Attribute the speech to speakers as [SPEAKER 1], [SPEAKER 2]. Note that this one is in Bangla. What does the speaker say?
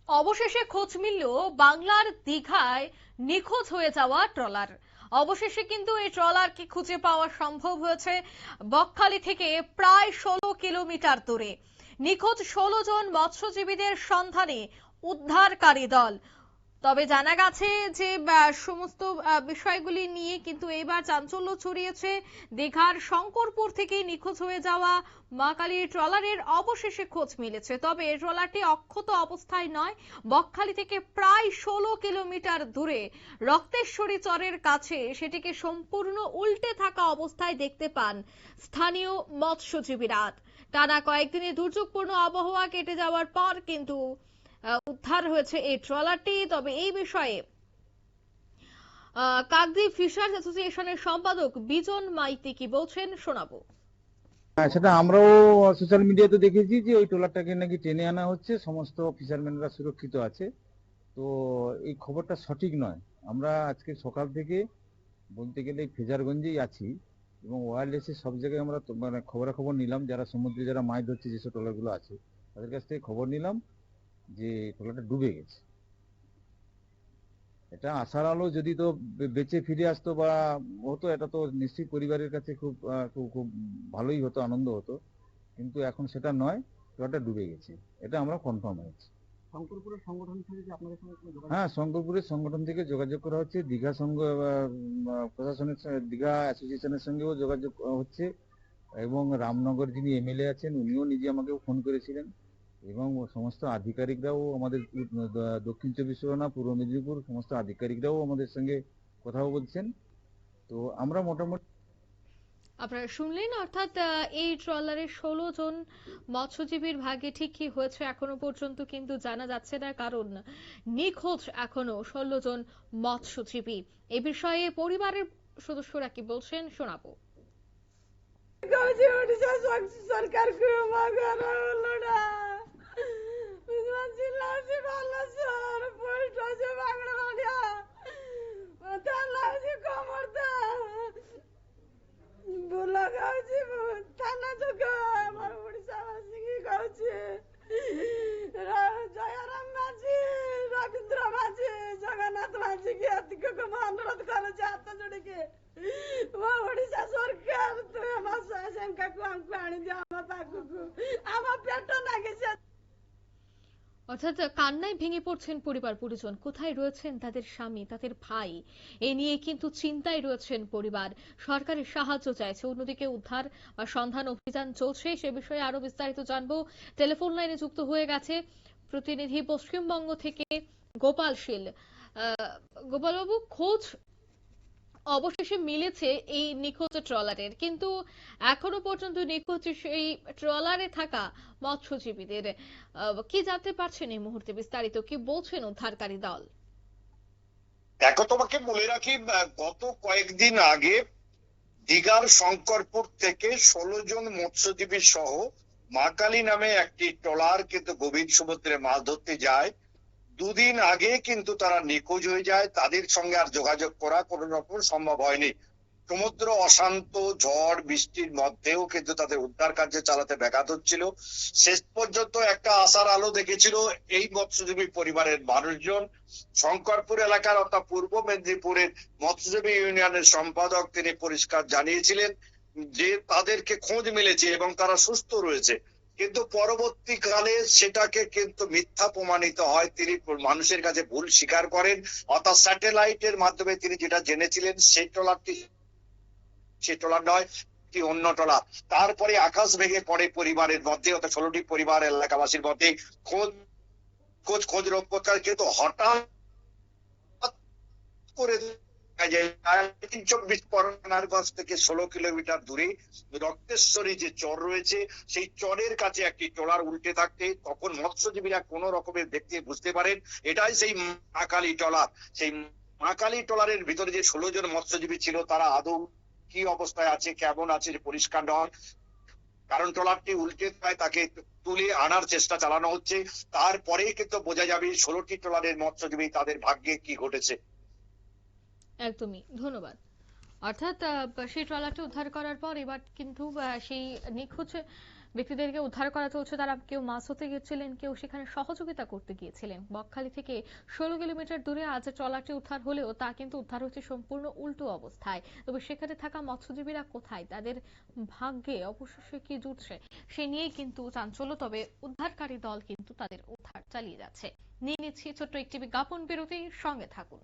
[SPEAKER 1] অবশেষে খোঁজ মিলল বাংলার দীঘায় নিখোঁজ হয়ে যাওয়া ট্রলার। অবশেষে কিন্তু এই ট্রলারকে খুঁজে পাওয়া সম্ভব হয়েছে বকখালি থেকে প্রায় 16 কিলোমিটার দূরে। নিখোঁজ 16 জন মৎস্যজীবীদের সন্ধানে উদ্ধারকারী দল। তবে জানা গেছে যে সমস্ত বিষয়গুলি নিয়ে কিন্তু এবার চাঞ্চল্য ছড়িয়েছে। দীঘার শঙ্করপুর থেকে নিখোঁজ হয়ে যাওয়া মা কালীর ট্রলারের অবশেষে খোঁজ মিলেছে। তবে ট্রলারটি অক্ষত অবস্থায় নয়, বকখালি থেকে প্রায় 16 কিলোমিটার দূরে রক্তেশ্বরী চরের কাছে সেটিকে সম্পূর্ণ উল্টে থাকা অবস্থায় দেখতে পান স্থানীয় মৎস্যজীবীরা। টানা কয়েকদিনের দুর্যোগপূর্ণ আবহাওয়া কেটে যাওয়ার পর কিন্তু উদ্ধার হয়েছে এই ট্রলারটি। তবে এই বিষয়ে কাকদ্বীপ ফিশার্স অ্যাসোসিয়েশনের সম্পাদক বিজন মাইতি কি বলছেন শোনাবো।
[SPEAKER 2] হ্যাঁ, সেটা আমরাও সোশ্যাল মিডিয়াতে দেখেছি যে ওই ট্রলারটাকে নাকি টেনে আনা হচ্ছে, সমস্ত ফিশারম্যানরা সুরক্ষিত আছে। তো এই খবরটা সঠিক নয়। আমরা আজকে সকাল থেকে বলতে গেলে ফেজারগঞ্জেই আছি এবং ওয়্যারলেসে সব জায়গায় আমরা মানে খবরাখবর নিলাম, যারা সমুদ্রে যারা মাছ ধরছে যেসব ট্রলারগুলো আছে তাদের কাছ থেকে খবর নিলাম যে ট্রলারটা ডুবে গেছে। এটা আশার আলো, যদি তো বেঁচে ফিরে আসতো বা হতো, এটা তো নিশ্চয়ই পরিবারের কাছে খুব খুব খুব ভালোই হতো, আনন্দ হতো। কিন্তু এখন সেটা নয়, ট্রলারটা ডুবে গেছে, এটা আমরা কনফার্ম হয়েছি।
[SPEAKER 3] শঙ্করপুরের সংগঠন থেকে কি আপনাদের সঙ্গে কোনো যোগাযোগ?
[SPEAKER 2] হ্যাঁ, শঙ্করপুরের সংগঠন থেকে যোগাযোগ করা হচ্ছে, দীঘা সংঘ প্রশাসনের দীঘা অ্যাসোসিয়েশনের সঙ্গেও যোগাযোগ হচ্ছে এবং রামনগর যিনি এমএলএ আছেন উনিও নিজে আমাকে ফোন করেছিলেন এবং সমস্ত আধিকারিকরাও আমাদের দক্ষিণ চব্বিশ পরগনা, পূর্ব মেদিনীপুর সমস্ত আধিকারিকরাও আমাদের সঙ্গে কথাও বলছেন। তো আমরা মোটামুটি
[SPEAKER 1] আপনারা শুনলেন, অর্থাৎ এই ট্রলারের 16 জন মৎস্যজীবীর ভাগ্যে ঠিক কি হয়েছে এখনো পর্যন্ত কিন্তু জানা যাচ্ছে না, কারণ নিখোঁজ এখনো 16 জন মৎস্যজীবী। এ বিষয়ে পরিবারের সদস্যরা কি বলছেন শোনাবো।
[SPEAKER 4] সরকার জয়রাম মাঝি, রবীন্দ্র মাঝি, জগন্নাথ মাঝিকে এতিককে অনুরোধ କରୁଛି ହାତ ଯୋଡ଼ିକି ମୋ ଓଡ଼ିଶା ସରକାର ତୁମେ ମୋ ଶଙ୍କାକୁ ଆମକୁ ଆଣିଦିଅ ଆମ ପାଖକୁ, ଆମ ପେଟ ଲାଗିছে।
[SPEAKER 1] অর্থাৎ কান্নায় ভেঙে পড়ছেন পরিবার পরিজন। কোথায় রয়েছেন তাদের স্বামী, তাদের ভাই, এ নিয়ে কিন্তু চিন্তায় রয়েছেন পরিবার। সরকারের সাহায্য চাইছে, অন্যদিকে উদ্ধার বা সন্ধান অভিযান চলছে। সে বিষয়ে আরো বিস্তারিত জানবো। টেলিফোন লাইনে যুক্ত হয়ে গেছে প্রতিনিধি পশ্চিমবঙ্গ থেকে গোপাল শীল। গোপালবাবু, খোঁজ অবশেষে মিলেছে এই নিখোঁজ ট্রলারের, কিন্তু এখনো পর্যন্ত নিখোঁজ সেই ট্রলারে থাকা মৎস্যজীবীদের কি জানতে পারছেন এই মুহূর্তে? বিস্তারিত কি বলছেন উদ্ধারকারী দল?
[SPEAKER 5] দেখো, তোমাকে বলে রাখি, গত কয়েকদিন আগে দীঘার শঙ্করপুর থেকে 16 জন মৎস্যজীবী সহ মা কালী নামে একটি ট্রলার কিন্তু গভীর সমুদ্রে মাছ ধরতে যায়। দুদিন আগে কিন্তু তারা নিখোঁজ হয়ে যায়, তাদের সঙ্গে আর যোগাযোগ করা কোনো রকম সম্ভব হয়নি। সমুদ্র অশান্ত, ঝড় বৃষ্টির মধ্যেও কিন্তু তাদের উদ্ধার কার্য চালাতে ব্যাঘাত হচ্ছিল। শেষ পর্যন্ত একটা আশার আলো দেখেছিল এই মৎস্যজীবী পরিবারের মানুষজন। শঙ্করপুর এলাকার অর্থাৎ পূর্ব মেদিনীপুরের মৎস্যজীবী ইউনিয়নের সম্পাদক তিনি পরিষ্কার জানিয়েছিলেন যে তাদেরকে খোঁজ মিলেছে এবং তারা সুস্থ রয়েছে, কিন্তু পরবর্তীকালে সেটাকে কিন্তু মিথ্যা প্রমাণিত হয়। তিনি মানুষের কাছে ভুল স্বীকার করেন, অর্থাৎ স্যাটেলাইটের মাধ্যমে তিনি যেটা জেনেছিলেন সেই ট্রলারটি সে ট্রলার নয়, অন্য ট্রলার। তারপরে আকাশ ভেঙে পড়ে পরিবারের মধ্যে, অর্থাৎ 16টি পরিবার এলাকাবাসীর মধ্যে খোঁজ রক্ষার, কিন্তু হঠাৎ করে 24 থেকে 16 কিলোমিটার দূরে রক্তেশ্বরী যে চর রয়েছে সেই চরের কাছে একটি ট্রলার উল্টে থাকতে তখন মৎস্যজীবীরা কোন রকমের দেখতে বুঝতে পারেন এটাই সেই মা কালী ট্রলার। সেই মা কালী ট্রলারের ভিতরে যে 16 জন মৎস্যজীবী ছিল তারা আদৌ কি অবস্থায় আছে, কেমন আছে পরিষ্কার নয়, কারণ ট্রলারটি উল্টে যায়, তাকে তুলে আনার চেষ্টা চালানো হচ্ছে। তারপরেই কিন্তু বোঝা যাবে 16টি ট্রলারের মৎস্যজীবী তাদের ভাগ্যে কি ঘটেছে।
[SPEAKER 1] একদমই, ধন্যবাদ। অর্থাৎ সেই ট্রলারটি উদ্ধার করার পর এবার কিন্তু সেই নিখোঁজ ব্যক্তিদেরকে উদ্ধার করা চলছে। তারা কেউ মাছ ধরতে গিয়েছিলেন, কেউ সেখানে সহযোগিতা করতে গিয়েছিলেন। বকখালি থেকে 16 কিলোমিটার দূরে আজ ট্রলারটি উদ্ধার হলেও তা কিন্তু উদ্ধার হচ্ছে সম্পূর্ণ উল্টো অবস্থায়। তবে সেখানে থাকা মৎস্যজীবীরা কোথায়, তাদের ভাগ্যে অবশেষে কি জুটছে, সে নিয়েই কিন্তু চাঞ্চল্য। তবে উদ্ধারকারী দল কিন্তু তাদের উদ্ধার চালিয়ে যাচ্ছে। নিয়ে নিচ্ছি ছোট্ট একটি বিজ্ঞাপন বিরতি, সঙ্গে থাকুন।